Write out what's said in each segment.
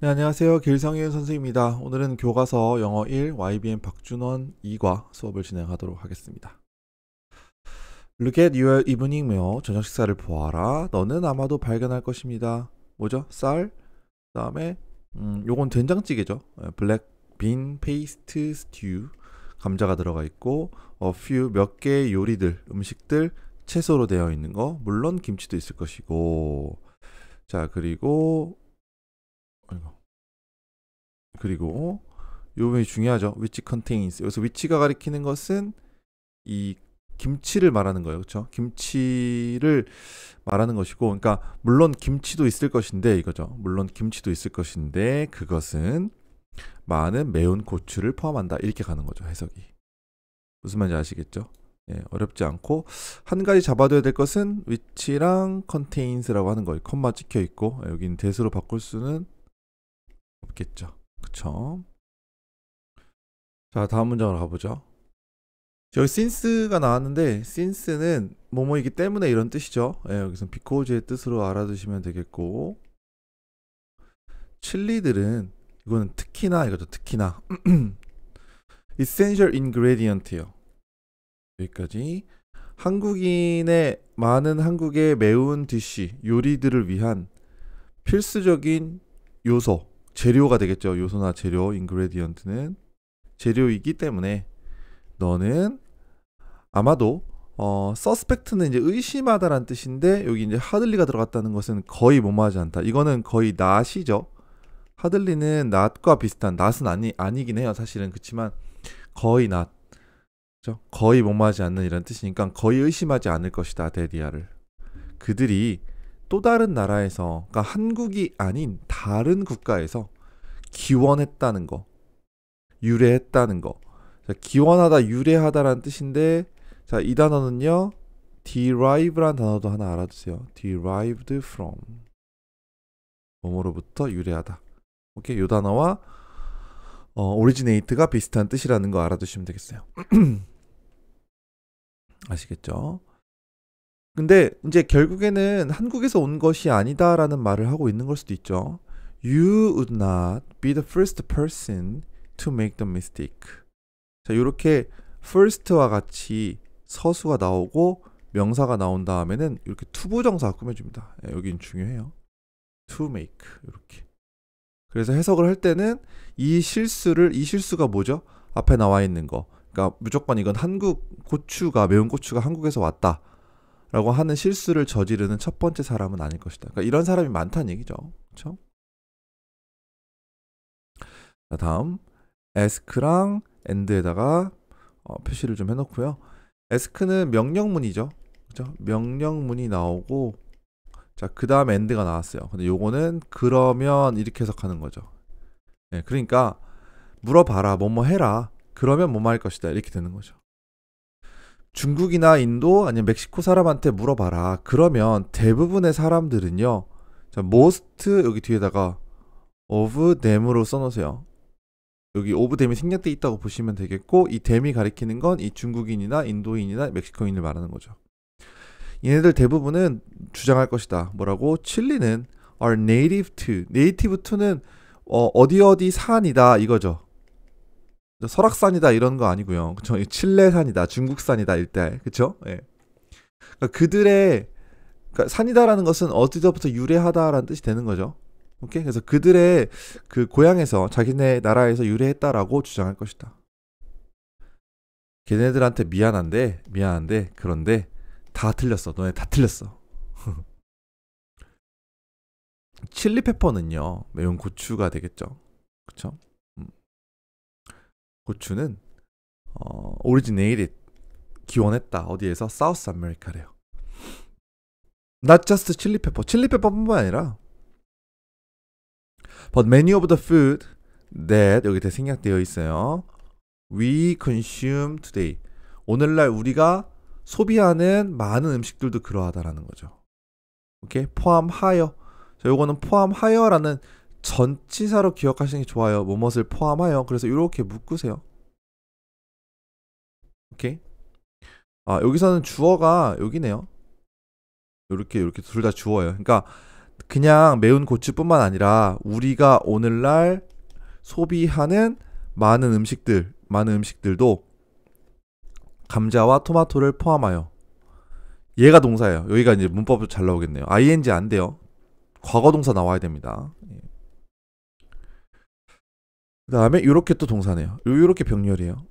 네, 안녕하세요. 길성윤 선생입니다. 오늘은 교과서 영어 1 YBN 박준원 2과 수업을 진행하도록 하겠습니다. Look at your evening meal. 저녁 식사를 보아라. 너는 아마도 발견할 것입니다. 뭐죠? 쌀. 그다음에 요건 된장찌개죠. 블랙 빈 페이스트 스튜. 감자가 들어가 있고 a few 몇 개의 요리들, 음식들 채소로 되어 있는 거. 물론 김치도 있을 것이고. 자, 그리고 요 부분이 중요하죠. which contains. 여기서 which가 가리키는 것은 이 김치를 말하는 거예요. 그렇죠? 김치를 말하는 것이고, 그러니까 물론 김치도 있을 것인데 이거죠. 물론 김치도 있을 것인데 그것은 많은 매운 고추를 포함한다. 이렇게 가는 거죠. 해석이. 무슨 말인지 아시겠죠? 예, 어렵지 않고 한 가지 잡아둬야 될 것은 which랑 contains라고 하는 거예요. 콤마 찍혀 있고 여기는 대수로 바꿀 수는 없겠죠. 그쵸? 자, 다음 문장으로 가보죠. 여기 since가 나왔는데 since는 뭐뭐이기 때문에 이런 뜻이죠. 예, 여기서 because의 뜻으로 알아두시면 되겠고, 칠리들은 이거는 특히나 이거죠. 특히나 essential ingredient예요. 여기까지. 한국인의 많은 한국의 매운 디쉬 요리들을 위한 필수적인 요소, 재료가 되겠죠. 요소나 재료, ingredient는 재료이기 때문에 너는 아마도 suspect는 이제 의심하다란 뜻인데, 여기 이제 hardly가 들어갔다는 것은 거의 뭐뭐하지 않다. 이거는 거의 not이죠. hardly는 not과 비슷한, not은 아니긴 해요. 사실은. 그렇지만 거의 not, 그렇죠? 거의 뭐뭐하지 않는 이런 뜻이니까 거의 의심하지 않을 것이다. 데디아를. 그들이 또 다른 나라에서, 그러니까 한국이 아닌 다른 국가에서 기원했다는 거, 유래했다는 거. 자, 기원하다, 유래하다라는 뜻인데, 자, 이 단어는요, derive라는 단어도 하나 알아두세요. derived from. 뭐뭐로부터 유래하다. 오케이, 요 단어와 originate가 비슷한 뜻이라는 거 알아두시면 되겠어요. 아시겠죠? 근데 이제 결국에는 한국에서 온 것이 아니다라는 말을 하고 있는 걸 수도 있죠. You would not be the first person to make the mistake. 자, 이렇게 first와 같이 서수가 나오고 명사가 나온 다음에는 이렇게 투부정사가 꾸며줍니다. 예, 여긴 중요해요. to make 이렇게. 그래서 해석을 할 때는 이 실수가 뭐죠? 앞에 나와 있는 거. 그러니까 무조건 이건 매운 고추가 한국에서 왔다 라고 하는 실수를 저지르는 첫 번째 사람은 아닐 것이다. 그러니까 이런 사람이 많다는 얘기죠. 그렇죠? 자, 다음 ask랑 and에다가 표시를 좀 해놓고요. ask는 명령문이죠. 그죠? 명령문이 나오고, 자, 그 다음 and가 나왔어요. 근데 요거는 그러면 이렇게 해석하는 거죠. 네, 그러니까 물어봐라, 뭐뭐 해라, 그러면 뭐뭐 할 것이다, 이렇게 되는 거죠. 중국이나 인도 아니면 멕시코 사람한테 물어봐라, 그러면 대부분의 사람들은요, 자, most 여기 뒤에다가 of them으로 써놓으세요. 여기 오브 댐이 생략돼 있다고 보시면 되겠고, 이 댐이 가리키는 건 이 중국인이나 인도인이나 멕시코인을 말하는 거죠. 얘네들 대부분은 주장할 것이다. 뭐라고? 칠리는 are native to. native to는 어디 산이다 이거죠. 설악산이다 이런 거 아니고요. 그쵸? 칠레산이다, 중국산이다 일대. 그쵸? 예. 그러니까 그러니까 산이다라는 것은 어디서부터 유래하다라는 뜻이 되는 거죠. 오케이? 그래서 그들의 그 고향에서, 자기네 나라에서 유래했다라고 주장할 것이다. 걔네들한테 미안한데 그런데 다 틀렸어. 너네 다 틀렸어. 칠리페퍼는요, 매운 고추가 되겠죠. 그쵸? 고추는 originated, 기원했다. 어디에서? 사우스 아메리카래요. Not just 칠리페퍼뿐만 아니라 but many of the food that, 여기 생략되어 있어요. We consume today. 오늘날 우리가 소비하는 많은 음식들도 그러하다라는 거죠. 오케이? 포함하여. 자, 요거는 포함하여라는 전치사로 기억하시는 게 좋아요. 뭐뭇을 포함하여. 그래서 이렇게 묶으세요. 오케이? 아, 여기서는 주어가 여기네요. 이렇게 둘 다 주어예요. 그러니까 그냥 매운 고추뿐만 아니라 우리가 오늘날 소비하는 많은 음식들도 감자와 토마토를 포함하여. 얘가 동사예요. 여기가 이제 문법도 잘 나오겠네요. ing 안 돼요. 과거 동사 나와야 됩니다. 그 다음에 이렇게 또 동사네요. 요렇게 병렬이에요.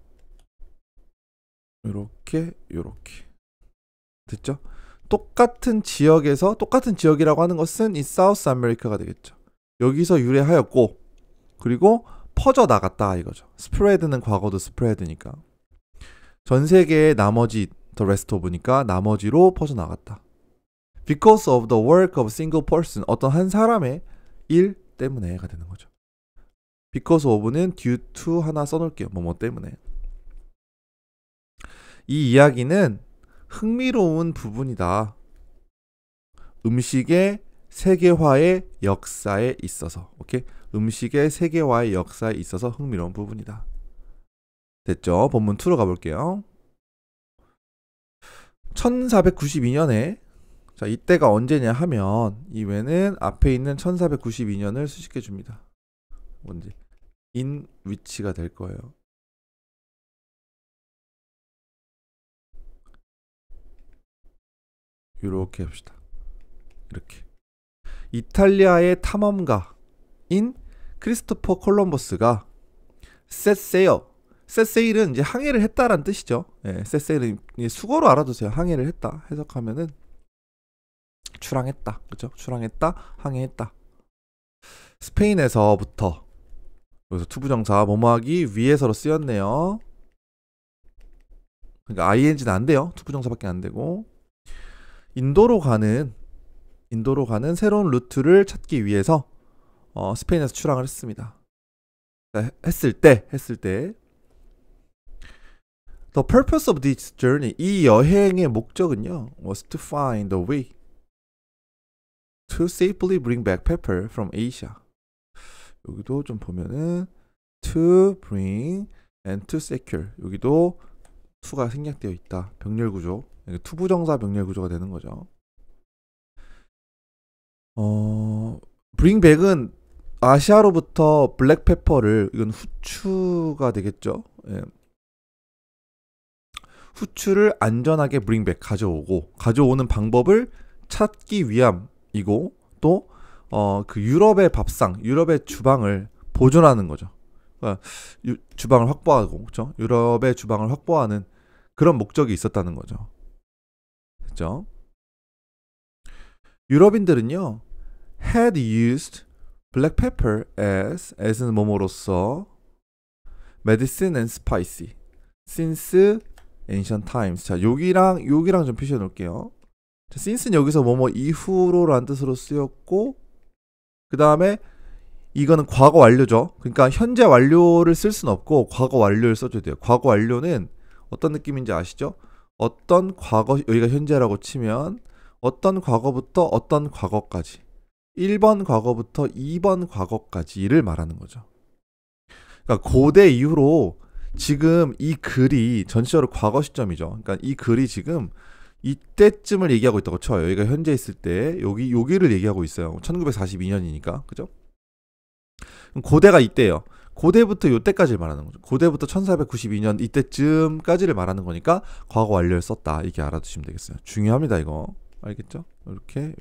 요렇게 됐죠? 똑같은 지역이라고 하는 것은 이 사우스 아메리카가 되겠죠. 여기서 유래하였고, 그리고 퍼져 나갔다 이거죠. 스프레드는 과거도 스프레드니까. 전 세계의 나머지 the rest of니까 나머지로 퍼져 나갔다. Because of the work of a single person, 어떤 한 사람의 일 때문에가 되는 거죠. Because of는 due to 하나 써놓을게요. 뭐뭐 때문에. 이 이야기는 흥미로운 부분이다. 음식의 세계화의 역사에 있어서. 오케이? 음식의 세계화의 역사에 있어서 흥미로운 부분이다. 됐죠? 본문 2로 가볼게요. 1492년에 자, 이때가 언제냐 하면 이외는 앞에 있는 1492년을 수식해 줍니다. 뭔지 in which가 될 거예요. 이렇게 합시다. 이렇게. 이탈리아의 탐험가인 크리스토퍼 콜럼버스가 셋세일은 이제 항해를 했다라는 뜻이죠. 예, 셋세일은 수거로 알아두세요. 항해를 했다. 해석하면은 출항했다. 그죠? 출항했다. 항해했다. 스페인에서부터 여기서 투부정사 뭐뭐하기 위해서로 쓰였네요. 그러니까 ing는 안 돼요. 투부정사밖에 안 되고 인도로 가는 새로운 루트를 찾기 위해서 스페인에서 출항을 했습니다. 했을 때 The purpose of this journey, 이 여행의 목적은요 was to find a way to safely bring back pepper from Asia. 여기도 좀 보면은 to bring and to secure, 여기도 to가 생략되어 있다. 병렬구조, 투부정사 병렬구조가 되는 거죠. bring back은 아시아로부터 블랙페퍼를, 이건 후추가 되겠죠. 예. 후추를 안전하게 bring back, 가져오는 방법을 찾기 위함이고, 또 그 유럽의 밥상, 유럽의 주방을 보존하는 거죠. 그러니까 주방을 확보하고, 그렇죠? 유럽의 주방을 확보하는 그런 목적이 있었다는 거죠. 그렇죠? 유럽인들은요 had used black pepper as는 뭐뭐로서 medicine and spicy since ancient times. 자, 여기랑 좀 표시해 놓을게요. 자, since는 여기서 뭐뭐 이후로라는 뜻으로 쓰였고, 그 다음에 이거는 과거 완료죠. 그러니까 현재 완료를 쓸 수는 없고 과거 완료를 써줘야 돼요. 과거 완료는 어떤 느낌인지 아시죠? 어떤 과거, 여기가 현재라고 치면 어떤 과거부터 어떤 과거까지, 1번 과거부터 2번 과거까지를 말하는 거죠. 그러니까 고대 이후로 지금 이 글이 전체적으로 과거 시점이죠. 그러니까 이 글이 지금 이때쯤을 얘기하고 있다고 쳐요. 여기가 현재 있을 때 여기를 얘기하고 있어요. 1942년이니까. 그죠? 고대가 이때예요. 고대부터 이때까지를 말하는 거죠. 고대부터 1492년 이때쯤까지를 말하는 거니까 과거 완료를 썼다. 이렇게 알아두시면 되겠어요. 중요합니다, 이거. 알겠죠? 이렇게.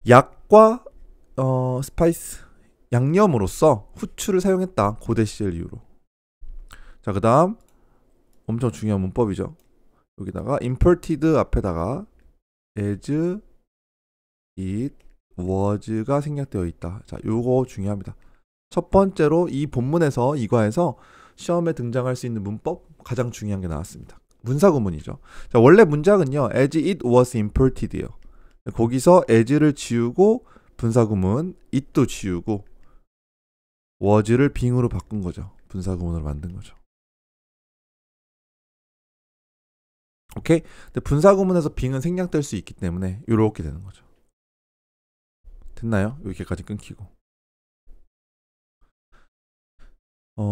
약과 스파이스, 양념으로서 후추를 사용했다. 고대 시절 이후로. 자, 그 다음 엄청 중요한 문법이죠. 여기다가 imported 앞에다가 as it was가 생략되어 있다. 자, 요거 중요합니다. 첫 번째로 이 본문에서, 이과에서 시험에 등장할 수 있는 문법 가장 중요한 게 나왔습니다. 문사구문이죠. 자, 원래 문장은요 as it was imported예요. 거기서 as를 지우고 분사구문 it도 지우고 was를 being으로 바꾼 거죠. 분사구문으로 만든 거죠. 오케이? 근데 분사구문에서 being은 생략될 수 있기 때문에 이렇게 되는 거죠. 됐나요? 여기까지 끊기고.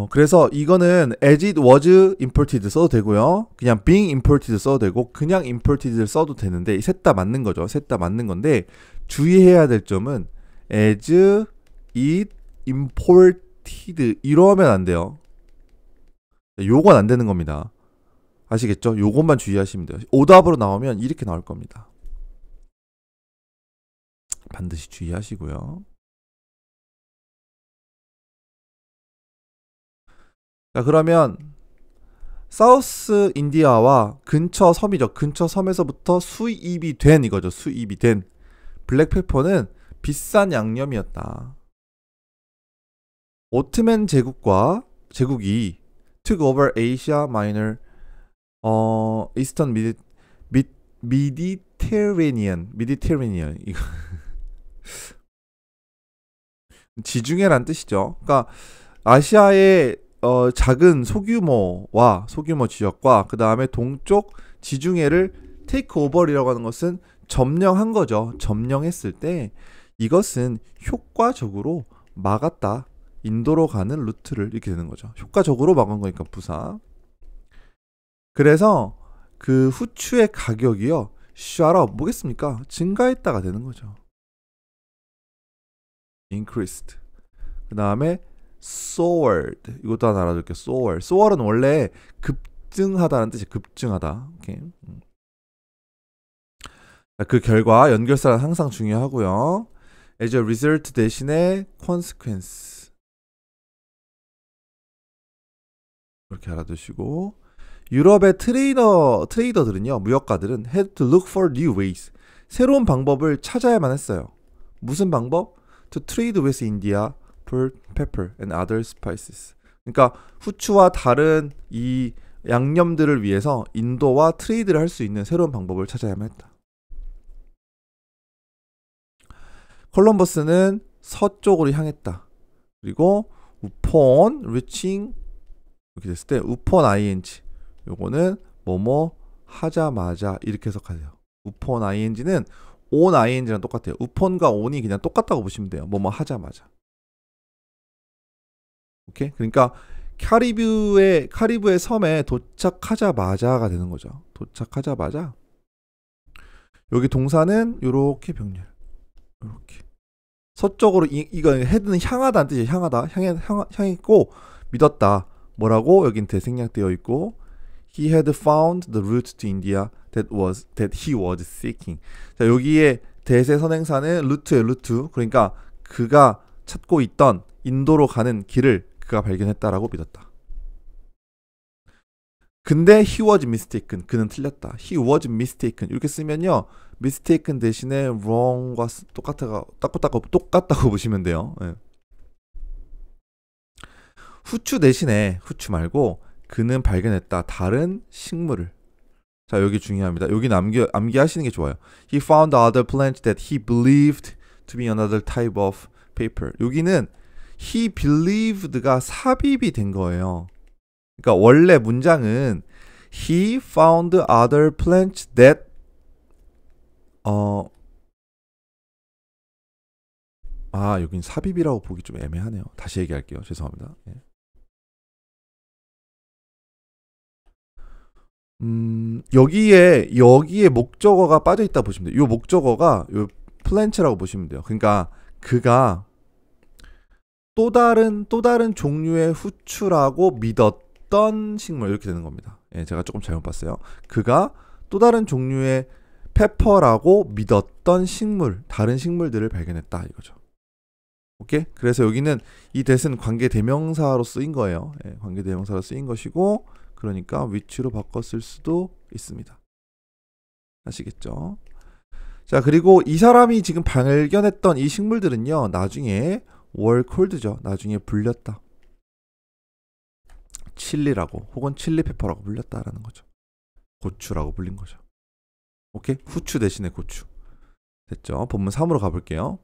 그래서 이거는 as it was imported 써도 되고요. 그냥 being imported 써도 되고 그냥 imported를 써도 되는데 셋 다 맞는 거죠. 셋 다 맞는 건데 주의해야 될 점은 as it imported 이러면 안 돼요. 요건 안 되는 겁니다. 아시겠죠? 요것만 주의하시면 돼요. 오답으로 나오면 이렇게 나올 겁니다. 반드시 주의하시고요. 자, 그러면 사우스 인디아와 근처 섬이죠. 근처 섬에서부터 수입이 된 이거죠. 수입이 된 블랙페퍼는 비싼 양념이었다. 오트맨 제국이 took over Asia Minor, Eastern Mediterranean 이거 지중해란 뜻이죠. 그러니까 아시아의 작은 소규모 지역과 그 다음에 동쪽 지중해를 테이크 오버이라고 하는 것은 점령한 거죠. 점령했을 때 이것은 효과적으로 막았다. 인도로 가는 루트를 이렇게 되는 거죠. 효과적으로 막은 거니까 부사. 그래서 그 후추의 가격이요. shot up 뭐겠습니까? 증가했다가 되는 거죠. increased. 그 다음에 soared. 이것도 하나 알아둘게요. soar은 원래 급증하다는 뜻이에요. 급증하다. 오케이. 그 결과 연결사는 항상 중요하고요. as a result 대신에 consequence. 이렇게 알아두시고 유럽의 트레이더들은요. 무역가들은 had to look for new ways. 새로운 방법을 찾아야만 했어요. 무슨 방법? to trade with India for pepper and other spices. 그러니까 후추와 다른 이 양념들을 위해서 인도와 트레이드를 할 수 있는 새로운 방법을 찾아야만 했다. 콜럼버스는 서쪽으로 향했다. 그리고 upon reaching 이렇게 됐을 때 upon ing 요거는 뭐뭐 하자마자 이렇게 해석하세요. upon ing는 on ing랑 똑같아요. upon과 on이 그냥 똑같다고 보시면 돼요. 뭐뭐 하자마자. 오케이? 그러니까 카리브의 섬에 도착하자마자가 되는 거죠. 도착하자마자 여기 동사는 요렇게 병렬. 요렇게 서쪽으로 이거 헤드는 향하다는 뜻이에요. 향하다. 향했고 믿었다. 뭐라고? 여긴 대생략되어 있고 He had found the route to India that he was seeking. 자, 여기에 대세 선행사는 루트예요. 루트. 그러니까 그가 찾고 있던 인도로 가는 길을 그가 발견했다라고 믿었다. 근데 he was mistaken. 그는 틀렸다. He was mistaken. 이렇게 쓰면요. mistaken 대신에 wrong과 똑같다고 보시면 돼요. 네. 후추 대신에 후추 말고 그는 발견했다. 다른 식물을. 자, 여기 중요합니다. 여기는 암기하시는 게 좋아요. He found other plants that he believed to be another type of paper. 여기는 he believed가 삽입이 된 거예요. 그러니까 원래 문장은 he found other plants that 여긴 삽입이라고 보기 좀 애매하네요. 다시 얘기할게요. 죄송합니다. 예. 여기에 목적어가 빠져 있다 보시면 돼요. 이 목적어가 요 플랜츠라고 보시면 돼요. 그러니까 그가 또 다른 종류의 후추라고 믿었던 식물 이렇게 되는 겁니다. 예, 제가 조금 잘못 봤어요. 그가 또 다른 종류의 페퍼라고 믿었던 식물, 다른 식물들을 발견했다 이거죠. 오케이? 그래서 여기는 이 that은 관계 대명사로 쓰인 거예요. 예, 관계 대명사로 쓰인 것이고 그러니까 which로 바꿨을 수도 있습니다. 아시겠죠? 자, 그리고 이 사람이 지금 발견했던 이 식물들은요. 나중에 were called죠. 나중에 불렸다. 칠리라고 혹은 칠리페퍼라고 불렸다라는 거죠. 고추라고 불린 거죠. 오케이? 후추 대신에 고추. 됐죠? 본문 3으로 가볼게요.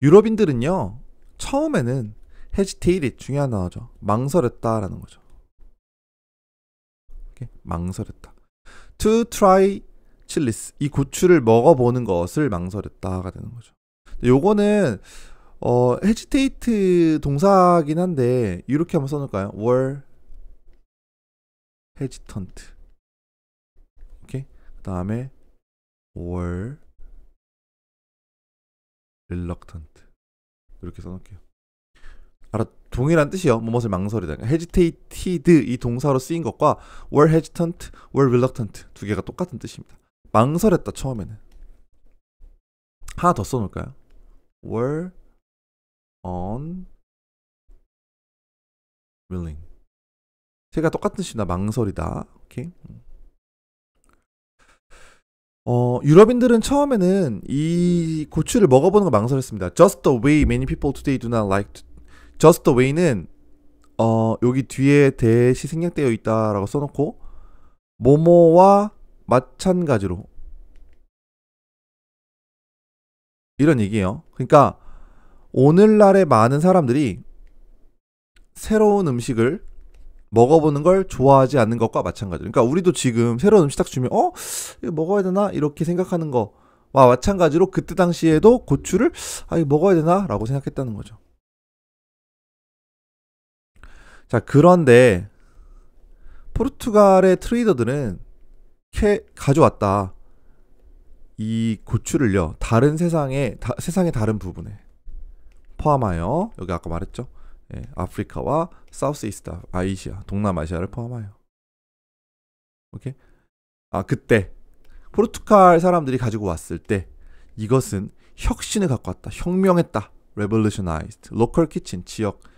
유럽인들은요. 처음에는 hesitated 중요한 단어죠. 망설였다라는 거죠. 오케이? 망설였다. To try chilies 이 고추를 먹어보는 것을 망설였다가 되는 거죠. 요거는 hesitate 동사긴 한데 이렇게 한번 써놓을까요? were hesitant. 오케이. 그 다음에 were reluctant. 이렇게 써놓을게요. 동일한 뜻이요. 무엇을 망설이다. hesitated 이 동사로 쓰인 것과 were hesitant, were reluctant 두 개가 똑같은 뜻입니다. 망설였다 처음에는. 하나 더 써놓을까요? were unwilling. 제가 똑같은 뜻이다. 망설이다. 오케이. 유럽인들은 처음에는 이 고추를 먹어보는 걸 망설였습니다. Just the way many people today do not like to. Just the way는 여기 뒤에 대시 생략되어 있다라고 써놓고 뭐뭐와 마찬가지로 이런 얘기예요. 그러니까 오늘날의 많은 사람들이 새로운 음식을 먹어보는 걸 좋아하지 않는 것과 마찬가지로. 그러니까 우리도 지금 새로운 음식 딱 주면 이거 먹어야 되나? 이렇게 생각하는 거와 마찬가지로 그때 당시에도 고추를 이거 먹어야 되나? 라고 생각했다는 거죠. 자, 그런데 포르투갈의 트레이더들은 가져왔다. 이 고추를요. 다른 세상의 다른 부분에 포함하여 여기 아까 말했죠. 예, 아프리카와 사우스 이스트 아시아, 동남아시아를 포함하여. 오케이? 그때 포르투갈 사람들이 가지고 왔을 때 이것은 혁신을 갖고 왔다. 혁명했다. revolutionized. local kitchen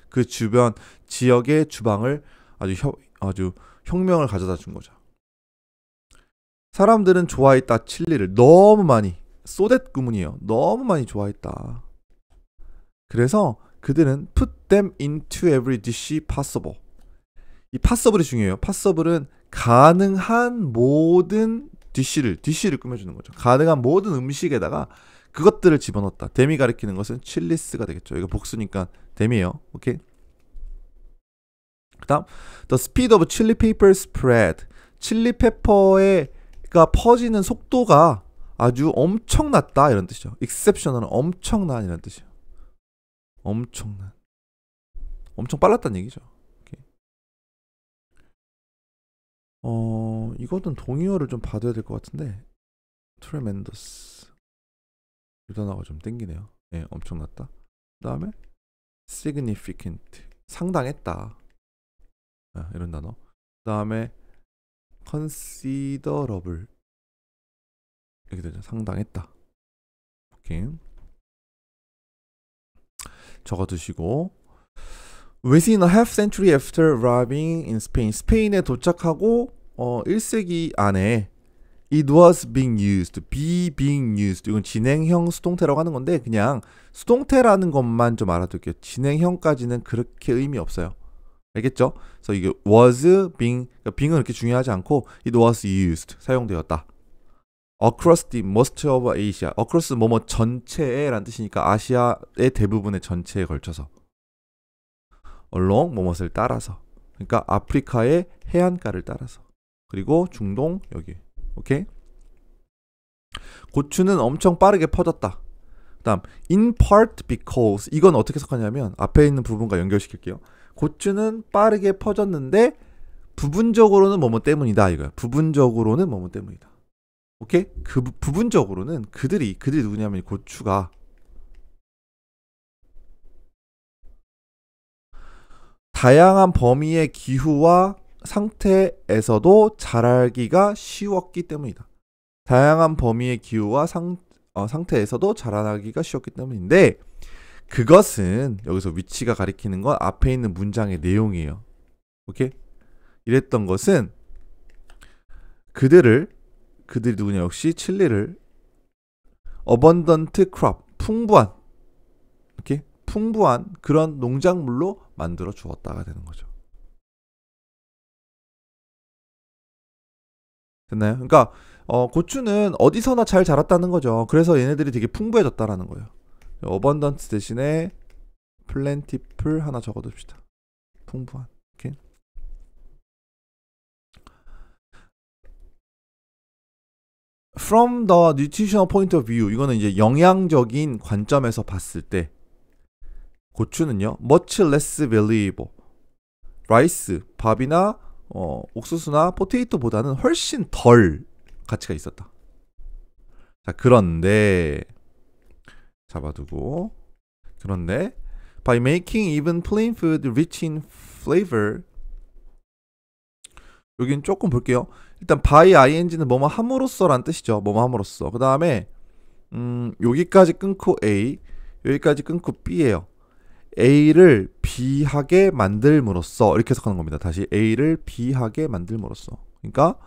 그 주변 지역의 주방을 아주 혁명을 가져다 준 거죠. 사람들은 좋아했다. 칠리를 너무 많이 소댓 구문이에요. 너무 많이 좋아했다. 그래서 그들은 put them into every dish possible. 이 possible이 중요해요. possible은 가능한 모든 디쉬를 꾸며주는 거죠. 가능한 모든 음식에다가 그것들을 집어넣었다. 댐이 가리키는 것은 칠리스가 되겠죠. 이거 복수니까 댐이에요. 오케이. 그다음 the speed of chili pepper spread. 칠리 페퍼가 퍼지는 속도가 아주 엄청났다 이런 뜻이죠. exceptional은 엄청난 이런 뜻이에요. 엄청 빨랐다는 얘기죠. 오케이. 이거는 동의어를 좀 받아야 될 것 같은데 tremendous 이 단어가 좀 땡기네요. 예, 엄청났다. 그 다음에 significant 상당했다. 이런 단어. 그 다음에 considerable 이렇게 되죠. 상당했다. 오케이. 적어두시고 Within a half century after arriving in Spain, 스페인에 도착하고 1세기 안에 it was being used, being used. 이건 진행형 수동태라고 하는 건데 그냥 수동태라는 것만 좀 알아둘게요. 진행형까지는 그렇게 의미 없어요. 알겠죠? 그래서 이게 was being, 그러니까 being은 그렇게 중요하지 않고 it was used, 사용되었다. Across the most of Asia. Across 뭐뭐 전체에 라는 뜻이니까 아시아의 대부분의 전체에 걸쳐서. along 뭐뭇을 따라서. 그러니까 아프리카의 해안가를 따라서. 그리고 중동 여기. 오케이? 고추는 엄청 빠르게 퍼졌다. 그다음 in part because 이건 어떻게 해석하냐면 앞에 있는 부분과 연결시킬게요. 고추는 빠르게 퍼졌는데 부분적으로는 뭐뭐 때문이다 이거야. 부분적으로는 뭐뭐 때문이다. 오케이? 그 부분적으로는 그들이 누구냐면 고추가 다양한 범위의 기후와 상태에서도 자라기가 쉬웠기 때문이다. 다양한 범위의 기후와 상태에서도 자라나기가 쉬웠기 때문인데 그것은 여기서 위치가 가리키는 건 앞에 있는 문장의 내용이에요. 오케이? 이랬던 것은 그들이 누구냐 역시 칠리를 abundant crop 풍부한 이렇게 풍부한 그런 농작물로 만들어 주었다가 되는 거죠. 됐나요? 그러니까 고추는 어디서나 잘 자랐다는 거죠. 그래서 얘네들이 되게 풍부해졌다라는 거예요. abundant 대신에 plentiful 하나 적어둡시다. 풍부한. 오케이. From the nutritional point of view, 이거는 이제 영양적인 관점에서 봤을 때 고추는요, much less valuable. 라이스, 밥이나 옥수수나 포테이토보다는 훨씬 덜 가치가 있었다. 자, 그런데 잡아두고, 그런데 by making even plain food rich in flavor. 여긴 조금 볼게요. 일단 by ing는 뭐뭐 함으로써란 뜻이죠. 뭐뭐 함으로써. 그 다음에 여기까지 끊고 A, 여기까지 끊고 B예요. A를 B하게 만들므로써, 이렇게 해석하는 겁니다. 다시 A를 B하게 만들므로써. 그러니까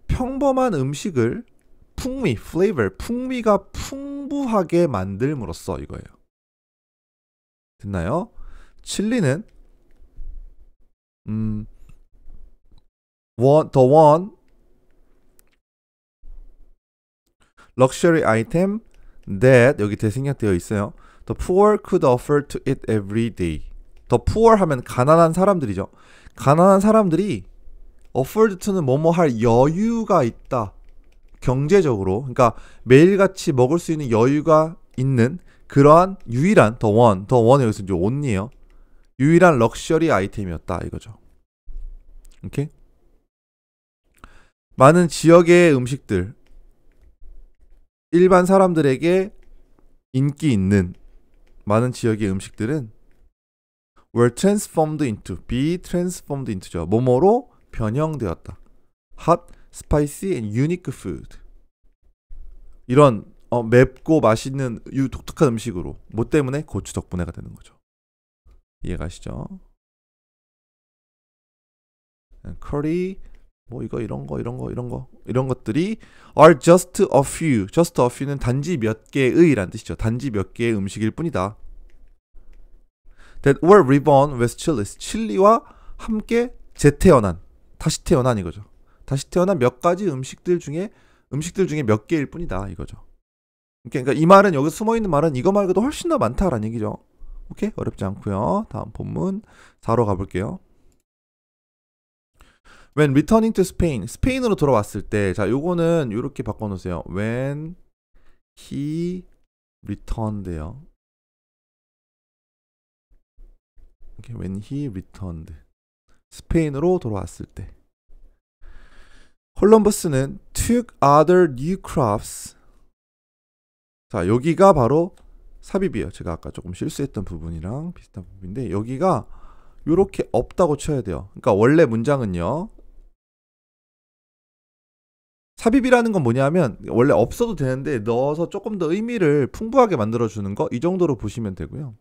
평범한 음식을 풍미, flavor, 풍미가 풍부하게 만들므로써 이거예요. 됐나요? 칠리는 the one luxury item that, 여기 대생략되어 있어요. The poor could afford to eat every day. The poor 하면 가난한 사람들이죠. 가난한 사람들이 afford to는 뭐뭐 할 여유가 있다. 경제적으로. 그러니까 매일같이 먹을 수 있는 여유가 있는 그러한 유일한 the one은 여기서 이제 only예요. 유일한 럭셔리 아이템이었다 이거죠. 오케이? 많은 지역의 음식들, 일반 사람들에게 인기 있는 많은 지역의 음식들은 were transformed into, be transformed into죠. 뭐뭐로 변형되었다. hot, spicy and unique food. 이런 맵고 맛있는 독특한 음식으로. 뭐 때문에? 고추 덕분에가 되는 거죠. 이해가시죠? curry, 뭐 이거 이런 것들이 are just a few. just a few는 단지 몇 개의란 뜻이죠. 단지 몇 개의 음식일 뿐이다. that were reborn with chilies. 칠리와 함께 재태어난, 다시 태어난 이거죠. 다시 태어난 몇 가지 음식들 중에 몇 개일 뿐이다 이거죠. 그러니까 이 말은, 여기 숨어 있는 말은 이거 말고도 훨씬 더 많다라는 얘기죠. 오케이? 어렵지 않고요. 다음 본문 4로 가볼게요. When returning to Spain, 스페인으로 돌아왔을 때, 자, 요거는 요렇게 바꿔놓으세요. When he returned요. Okay, when he returned, 스페인으로 돌아왔을 때. 콜럼버스는 took other new crops. 자, 여기가 바로 삽입이에요. 제가 아까 조금 실수했던 부분이랑 비슷한 부분인데, 여기가 요렇게 없다고 쳐야 돼요. 그러니까 원래 문장은요, 삽입이라는 건 뭐냐면 원래 없어도 되는데 넣어서 조금 더 의미를 풍부하게 만들어주는 거, 이 정도로 보시면 되고요.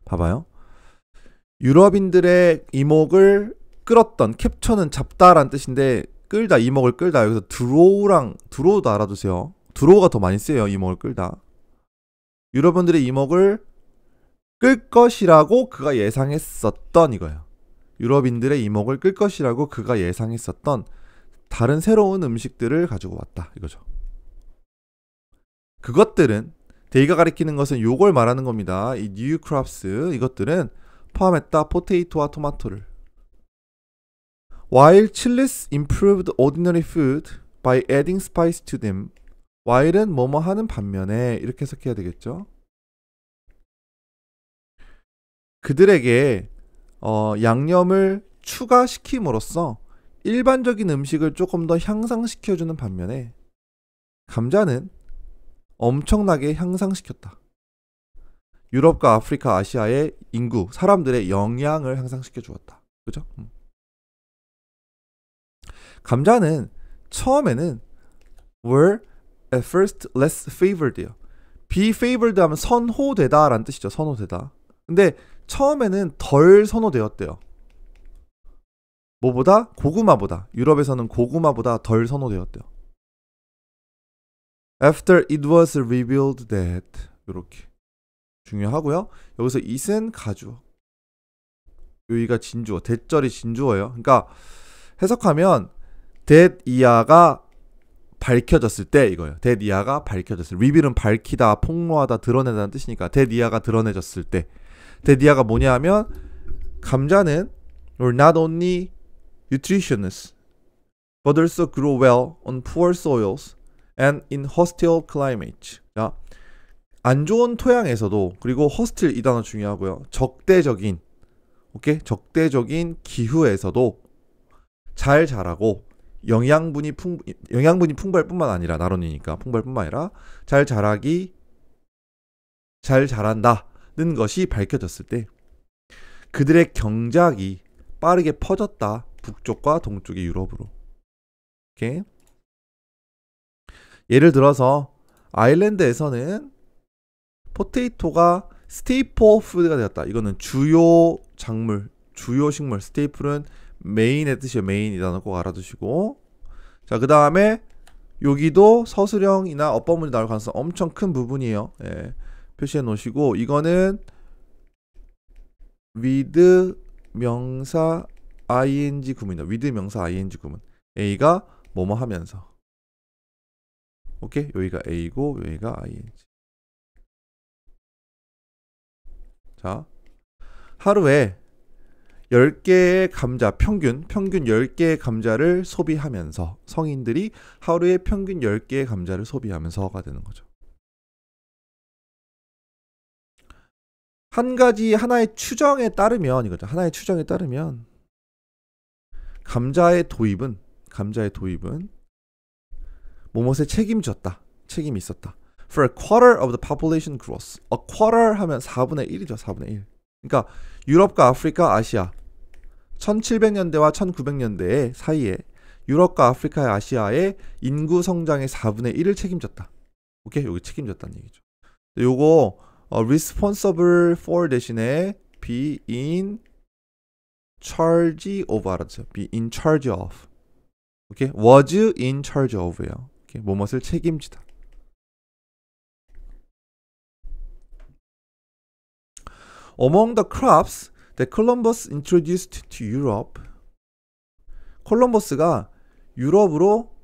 봐봐요. 유럽인들의 이목을 끌었던, 캡처는 잡다란 뜻인데 끌다, 이목을 끌다. 여기서 드로우도 알아두세요. 드로우가 더 많이 쓰여요. 이목을 끌다. 유럽인들의 이목을 끌 것이라고 그가 예상했었던 이거예요. 유럽인들의 이목을 끌 것이라고 그가 예상했었던 다른 새로운 음식들을 가지고 왔다 이거죠. 그것들은, 데이가 가리키는 것은 요걸 말하는 겁니다. 이 new crops, 이것들은 포함했다 포테이토와 토마토를. While chilies improved ordinary food by adding spice to them. while은 뭐뭐 하는 반면에, 이렇게 해석해야 되겠죠. 그들에게 양념을 추가시킴으로써 일반적인 음식을 조금 더 향상시켜주는 반면에 감자는 엄청나게 향상시켰다. 유럽과 아프리카, 아시아의 인구, 사람들의 영양을 향상시켜 주었다. 그죠? 감자는 처음에는 were at first less favored요. be favored 하면 선호되다 라는 뜻이죠. 선호되다. 근데 처음에는 덜 선호되었대요. 뭐보다? 고구마보다. 유럽에서는 고구마보다 덜 선호되었대요. After it was revealed that, 이렇게 중요하고요. 여기서 it은 가주어, 여기가 진주어, 대절이 진주어예요. 그러니까 해석하면 that 이하가 밝혀졌을 때 이거예요. that 이하가 밝혀졌을 때. reveal은 밝히다, 폭로하다, 드러내다는 뜻이니까 that 이하가 드러내졌을 때. that 이하가 뭐냐 하면 감자는 were not only nutritious but also grow well on poor soils and in hostile climates. 자, 안 좋은 토양에서도, 그리고 허스틸 이 단어 중요하고요. 적대적인, 오케이? 적대적인 기후에서도 잘 자라고 영양분이 풍부할 뿐만 아니라, 나론이니까 풍부할 뿐만 아니라 잘 자란다는 것이 밝혀졌을 때 그들의 경작이 빠르게 퍼졌다. 북쪽과 동쪽의 유럽으로. 오케이? 예를 들어서 아일랜드에서는 포테이토가 스테이플 푸드가 되었다. 이거는 주요 작물, 주요 식물. 스테이플은 메인의 뜻이에요. 메인이라는 꼭 알아두시고. 자, 그 다음에 여기도 서술형이나 어법문이 나올 가능성 엄청 큰 부분이에요. 예, 표시해 놓으시고, 이거는 with 명사 ing 구문이다. with 명사 ing 구문. A가 뭐뭐 하면서. 오케이? 여기가 A고 여기가 ing. 자, 하루에 10개의 감자, 평균 10개의 감자를 소비하면서, 성인들이 하루에 평균 10개의 감자를 소비하면서가 되는 거죠. 하나의 추정에 따르면, 이거죠. 하나의 추정에 따르면 감자의 도입은 뭐뭇에 책임이 있었다. For a quarter of the population growth. A quarter 하면 4분의 1이죠. 4분의 1. 그러니까 유럽과 아프리카, 아시아 1700년대와 1900년대 사이에 유럽과 아프리카, 아시아의 인구 성장의 4분의 1을 책임졌다. 오케이? 여기 책임졌다는 얘기죠. 요거 responsible for 대신에 be in charge of 알아두세요. be in charge of. 오케이? was in charge of예요. 오케이? 뭐뭇을 책임지다. Among the crops that Columbus introduced to Europe, 콜럼버스가 유럽으로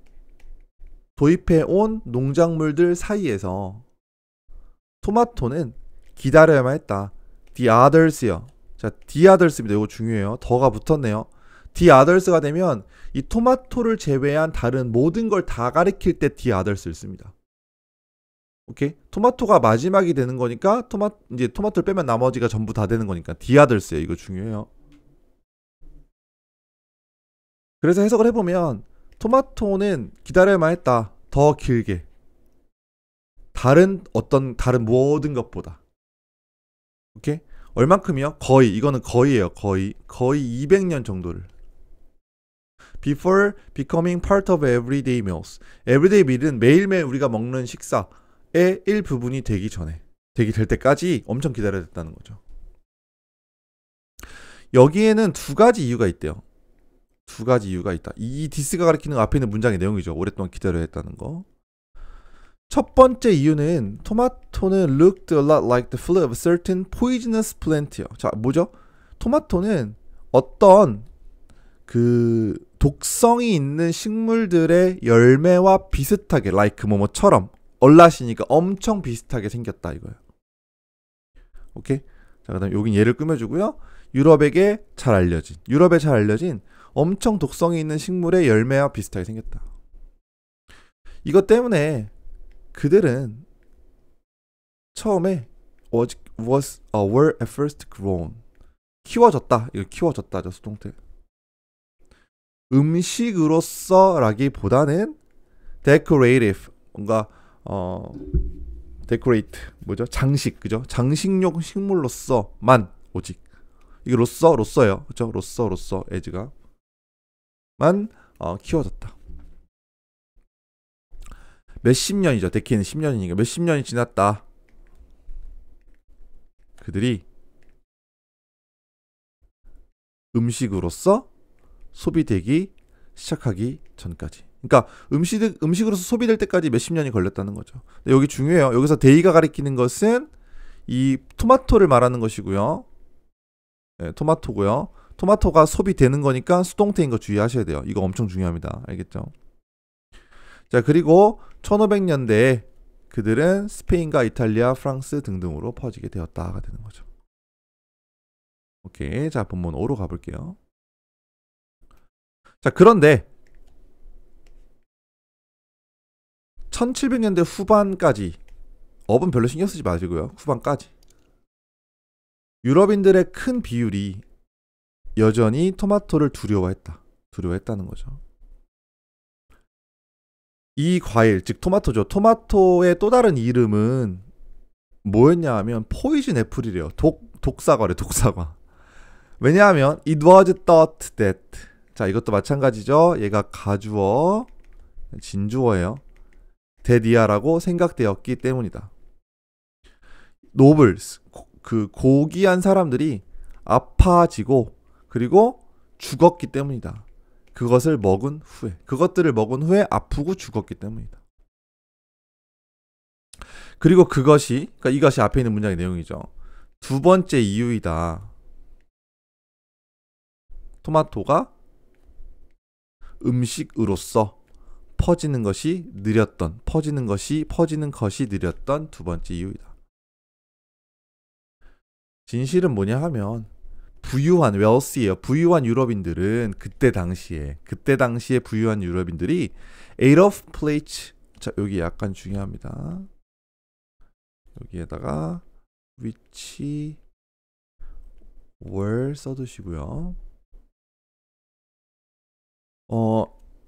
도입해 온 농작물들 사이에서 토마토는 기다려야만 했다. The others요. 자, the others입니다. 이거 중요해요. 더가 붙었네요. the others가 되면 이 토마토를 제외한 다른 모든 걸 다 가리킬 때 the others를 씁니다. 오케이? 토마토가 마지막이 되는 거니까 이제 토마토를 빼면 나머지가 전부 다 되는 거니까 the others예요. 이거 중요해요. 그래서 해석을 해보면 토마토는 기다려야만 했다. 더 길게. 다른 모든 것보다. 오케이? 얼만큼이요? 거의. 이거는 거의예요. 거의 200년 정도를. Before becoming part of everyday meals. everyday meal은 매일매일 우리가 먹는 식사의 일부분이 되기 될 때까지 엄청 기다려야 됐다는 거죠. 여기에는 두 가지 이유가 있대요. 두 가지 이유가 있다. 이 디스가 가리키는 앞에 있는 문장의 내용이죠. 오랫동안 기다려야 했다는 거. 첫 번째 이유는 토마토는 looked a lot like the fruit of certain poisonous plant요. 자, 뭐죠? 토마토는 어떤 그 독성이 있는 식물들의 열매와 비슷하게 like 뭐뭐처럼 얼라시니까 엄청 비슷하게 생겼다 이거예요. 오케이? 자, 그다음 여긴 예를 꾸며주고요. 유럽에 잘 알려진 엄청 독성이 있는 식물의 열매와 비슷하게 생겼다. 이것 때문에 그들은 처음에 were at first grown. 키워졌다. 이거 키워졌다죠. 수동태. 음식으로서라기보다는 decorative. 뭔가 decorate 뭐죠? 장식, 그죠? 장식용 식물로서만 오직. 이게 로서예요. 그죠? 로서 as가 만 키워졌다. 몇십 년이죠. 데키는 10년이니까 몇십 년이 지났다. 그들이 음식으로서 소비되기 시작하기 전까지. 그러니까 음식으로서 소비될 때까지 몇십 년이 걸렸다는 거죠. 근데 여기 중요해요. 여기서 데이가 가리키는 것은 이 토마토를 말하는 것이고요. 네, 토마토고요. 토마토가 소비되는 거니까 수동태인 거 주의하셔야 돼요. 이거 엄청 중요합니다. 알겠죠? 자, 그리고 1500년대에 그들은 스페인과 이탈리아, 프랑스 등등으로 퍼지게 되었다가 되는 거죠. 오케이. 자, 본문 5로 가볼게요. 자, 그런데 1700년대 후반까지 업은 별로 신경 쓰지 마시고요. 후반까지. 유럽인들의 큰 비율이 여전히 토마토를 두려워했다는 거죠. 이 과일, 즉 토마토죠. 토마토의 또 다른 이름은 뭐였냐 하면 포이즌 애플이래요. 독사과래, 독사과. 왜냐하면 it was thought that, 자 이것도 마찬가지죠. 얘가 가주어, 진주어예요. that이야라고 생각되었기 때문이다. 노블, 그 고귀한 사람들이 아파지고 그리고 죽었기 때문이다. 그것들을 먹은 후에 아프고 죽었기 때문이다. 그리고 그러니까 이것이 앞에 있는 문장의 내용이죠. 두 번째 이유이다. 토마토가 음식으로서 퍼지는 것이 느렸던 두 번째 이유이다. 진실은 뭐냐 하면 부유한 웰시예요. 부유한 유럽인들은 그때 당시에 부유한 유럽인들이 ate of plates. 자, 여기 약간 중요합니다. 여기에다가 which were 써두시고요.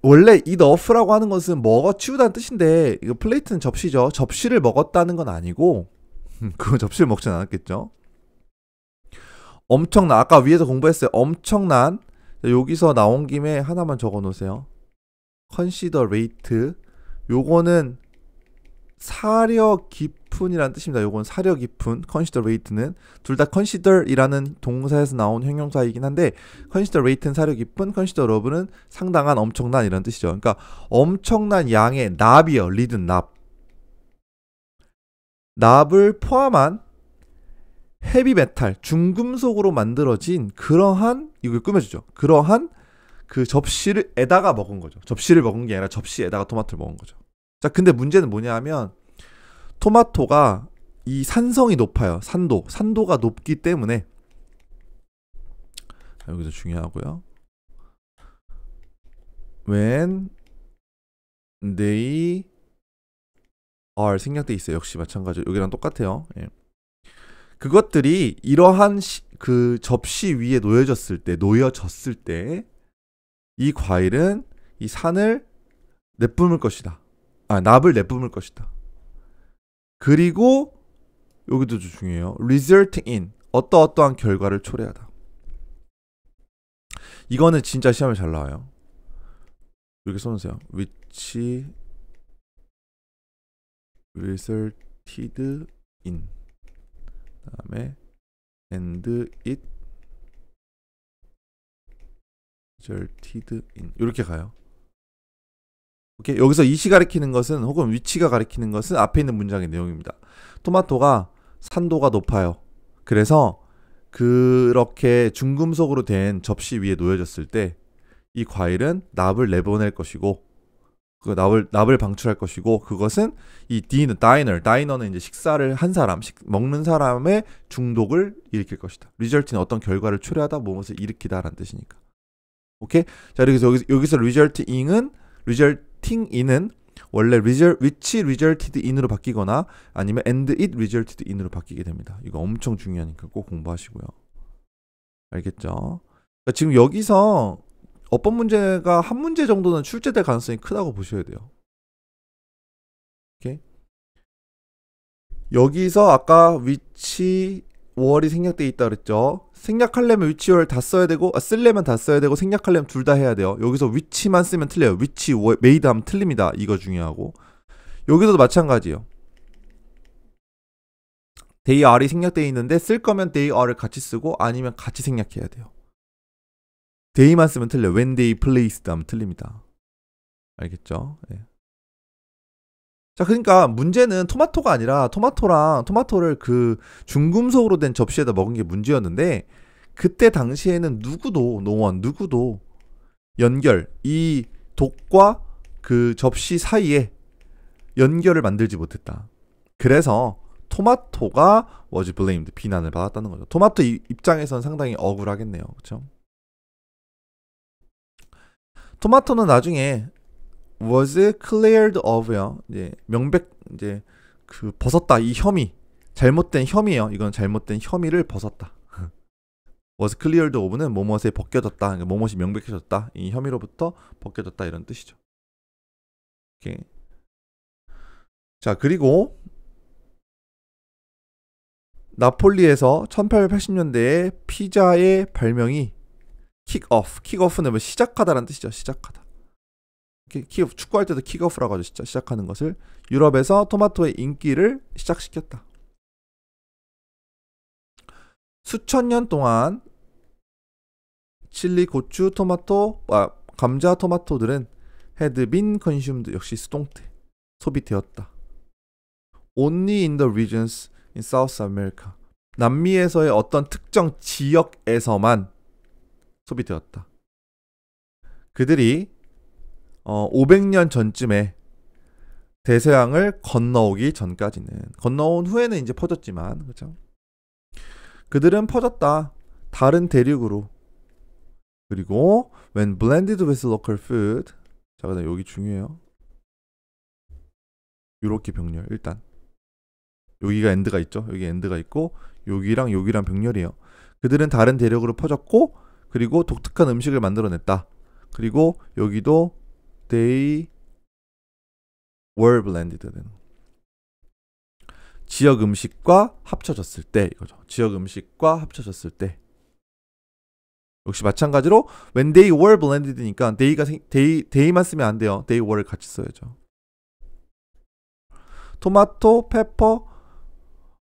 원래 eat off라고 하는 것은 먹어 치우다는 뜻인데 이거 플레이트는 접시죠. 접시를 먹었다는 건 아니고 그건 접시를 먹진 않았겠죠. 엄청난, 아까 위에서 공부했어요. 엄청난, 여기서 나온 김에 하나만 적어 놓으세요. considerate. 요거는 사려 깊은이라는 뜻입니다. 요건 사려 깊은, considerate는 둘 다 consider이라는 동사에서 나온 형용사이긴 한데 considerate는 사려 깊은, considerable은 상당한, 엄청난 이라는 뜻이죠. 그러니까 엄청난 양의 납이요. 리든 납을 포함한 헤비메탈, 중금속으로 만들어진 그러한, 이걸 꾸며주죠. 그러한 그 접시에다가 먹은 거죠. 접시를 먹은 게 아니라 접시에다가 토마토를 먹은 거죠. 자, 근데 문제는 뭐냐 하면 토마토가 이 산성이 높아요. 산도가 높기 때문에, 여기서 중요하고요. When they are 생략돼 있어요. 역시 마찬가지로 여기랑 똑같아요. 예. 그것들이 이러한 그 접시 위에 놓여졌을 때 이 과일은 이 산을 내뿜을 것이다. 납을 내뿜을 것이다. 그리고 여기도 중요해요. resulting in, 어떠한 결과를 초래하다. 이거는 진짜 시험에 잘 나와요. 이렇게 써놓으세요. which resulted in, 그다음에 and it resulted in, 이렇게 가요. 오케이? 여기서 이시 가리키는 것은, 혹은 위치가 가리키는 것은 앞에 있는 문장의 내용입니다. 토마토가 산도가 높아요. 그래서 그렇게 중금속으로 된 접시 위에 놓여졌을 때 이 과일은 납을 내보낼 것이고, 그 납을 방출할 것이고, 그것은 이 다이너는 이제 식사를 한 사람, 먹는 사람의 중독을 일으킬 것이다. result는 어떤 결과를 초래하다, 무엇을 일으키다라는 뜻이니까. 오케이? 자, 그래서 여기서 resulting은 원래 which resulted in으로 바뀌거나 아니면 and it resulted in으로 바뀌게 됩니다. 이거 엄청 중요하니까 꼭 공부하시고요. 알겠죠? 그러니까 지금 여기서 어법 문제가 한 문제 정도는 출제될 가능성이 크다고 보셔야 돼요. 오케이? 여기서 아까 which 월이 생략돼 있다 그랬죠. 생략하려면 which 월 다 써야 되고, 쓰려면 다 써야 되고, 생략하려면 둘 다 해야 돼요. 여기서 which만 쓰면 틀려요. which made 하면 틀립니다. 이거 중요하고. 여기서도 마찬가지예요. they are이 생략돼 있는데 쓸 거면 they are를 같이 쓰고, 아니면 같이 생략해야 돼요. they만 쓰면 틀려요. when they placed 하면 틀립니다. 알겠죠? 네. 자, 그러니까 문제는 토마토가 아니라 토마토를 그 중금속으로 된 접시에다 먹은 게 문제였는데, 그때 당시에는 누구도 이 독과 그 접시 사이에 연결을 만들지 못했다. 그래서 토마토가 was blamed, 비난을 받았다는 거죠. 토마토 입장에선 상당히 억울하겠네요. 그렇죠? 토마토는 나중에 was cleared of요. 이제 벗었다. 이 혐의. 잘못된 혐의예요. 이건 잘못된 혐의를 벗었다. was cleared of는 뭐뭇에 벗겨졌다. 그러니까 뭐뭇이 명백해졌다. 이 혐의로부터 벗겨졌다 이런 뜻이죠. 오케이. 자, 그리고 나폴리에서 1880년대에 피자의 발명이 킥오프는 뭐 시작하다라는 뜻이죠. 시작하다. 축구할 때도 킥오프라고 하죠. 시작하는 것을. 유럽에서 토마토의 인기를 시작시켰다. 수천 년 동안 칠리, 고추, 토마토, 감자, 토마토들은 had been consumed, 역시 수동태, 소비되었다. Only in the regions in South America, 남미에서의 어떤 특정 지역에서만 소비되었다. 그들이 500년 전쯤에 대서양을 건너오기 전까지는, 건너온 후에는 이제 퍼졌지만, 그렇죠? 그들은 퍼졌다. 다른 대륙으로. 그리고 when blended with local food, 자, 그다음 여기 중요해요. 요렇게 병렬. 일단 여기가 엔드가 있죠. 여기 엔드가 있고 여기랑 여기랑 병렬이에요. 그들은 다른 대륙으로 퍼졌고 그리고 독특한 음식을 만들어냈다. 그리고 여기도 they were blended. 지역 음식과 합쳐졌을 때 이거죠. 지역 음식과 합쳐졌을 때. 역시 마찬가지로 when they were blended니까 they만 쓰면 안 돼요. they were를 같이 써야죠. 토마토, 페퍼,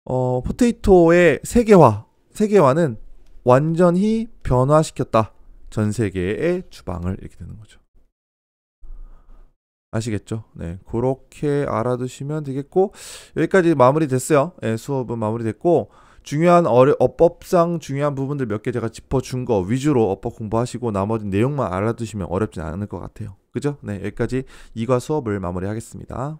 포테이토의 세계화는 완전히 변화시켰다. 전 세계의 주방을. 이렇게 되는 거죠. 아시겠죠? 네, 그렇게 알아두시면 되겠고, 여기까지 마무리됐어요. 네, 수업은 마무리됐고, 중요한 어법상 중요한 부분들 몇 개 제가 짚어준 거 위주로 어법 공부하시고 나머지 내용만 알아두시면 어렵진 않을 것 같아요. 그죠? 네, 여기까지 이과 수업을 마무리하겠습니다.